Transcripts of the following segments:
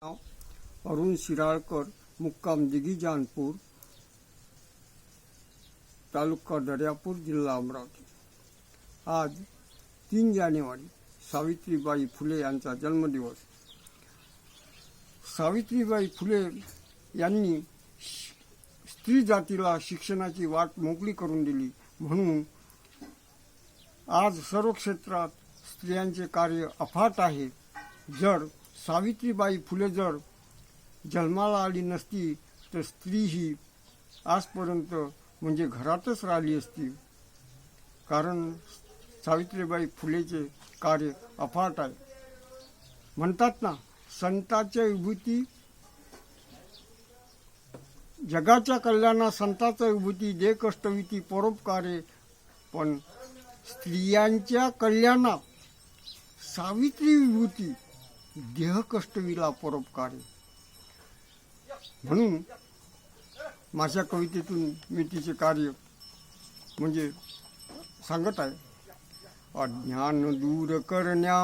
अरुण शिराळकर, मुक्काम दिघीजानपूर, तालुका दर्यापूर, जिल्हा अमरावती। आज 3 जानेवारी सावित्रीबाई फुले यांचा जन्मदिवस। सावित्रीबाई फुले यांनी स्त्री जातीला शिक्षणाची वाट मोकळी करून दिली, म्हणून आज सर्व क्षेत्रात स्त्रियांचे कार्य अफाट आहे। जर सावित्रीबाई फुले जर जन्माला आली नसती तर स्त्री ही आजपर्यंत म्हणजे घरातच राहिली असती, कारण सावित्रीबाई फुलेचे कार्य अफाट आहे। म्हणतात ना, संतांच्या विभूती जगाच्या कल्याणा, संतांचा विभूती दे कष्टविती परोपकारे, पण स्त्रियांच्या कल्याणा सावित्री विभूती देह कष्टविला परोपकारे। म्हणून माझ्या कवितेतून मी तिचे कार्य म्हणजे सांगत आहे। अज्ञान दूर करण्या,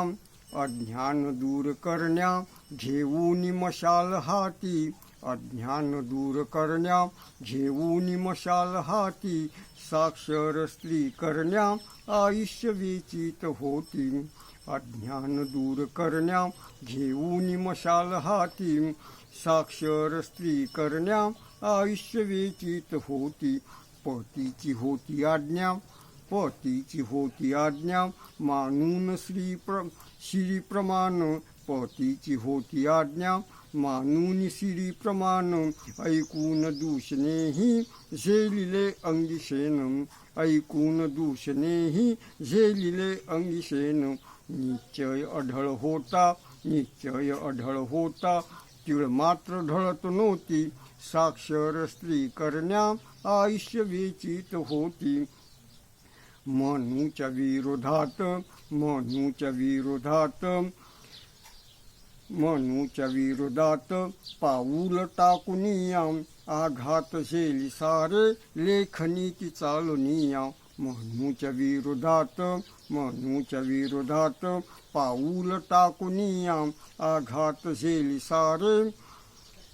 अज्ञान दूर करण्या, घेऊन मशाल हाती, अज्ञान दूर करण्या, घेऊन मशाल हाती, साक्षर स्त्री करण्या, आयुष्य वेचित होती। अज्ञान दूर करण्या, घेऊन मशाल हाती, साक्षर स्त्री करण्या, आयुष्य वेचित होती। पतीची होती आज्ञा, पतीची होती आज्ञा, मानून श्री प्रमाण, पतीची होती आज्ञा, मानून श्री प्रमाण, ऐकून दूषणेही झेलिले अंगिशेन, ऐकून दूषणेही झेलिले अंगिशेन। निश्चय अढळ होता, निश्चय अढळ होता, तीळ मात्र ढळत नव्हती, साक्षर स्त्री करण्या, आयुष्य वेचित होती। मनूच्या विरोधात, मनूच्या विरोधात, मनूच्या विरोधात, पाऊल टाकूनिया, आघात झेली सारे, लेखनीती चालुनिया। मनूच्या विरोधात, मनूच्या विरोधात, पाऊल टाकूनिया, आघात झेली सारे,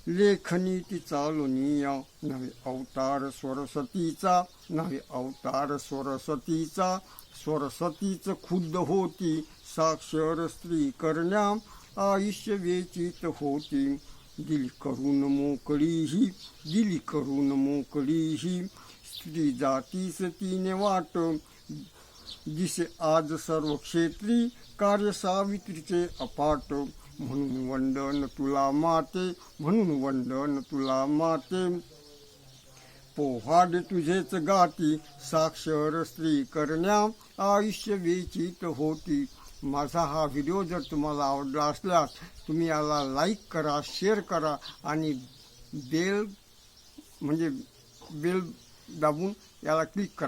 लेखनीती चालुनिया। नवे अवतार सरस्वतीचा, नवे अवतार सरस्वतीचा, सरस्वतीच खुद्द होती, साक्षर स्त्री करण्या, आयुष्य वेचित होती। दिली करून मोकळीही, दिली करून मोकळीही, स्त्री जातीस तिने वाट, दिसे आज सर्व क्षेत्री, कार्य सावित्रीचे अपाट। म्हणून वंदन तुला माते, म्हणून वंदन तुला माते, पोहाड तुझेच गाती, साक्षर स्त्री करण्या, आयुष्य वेचित होती। माझा हा व्हिडिओ जर तुम्हाला आवडला असल्यास तुम्ही याला लाईक करा, शेअर करा आणि बेल दाबून याला क्लिक करा।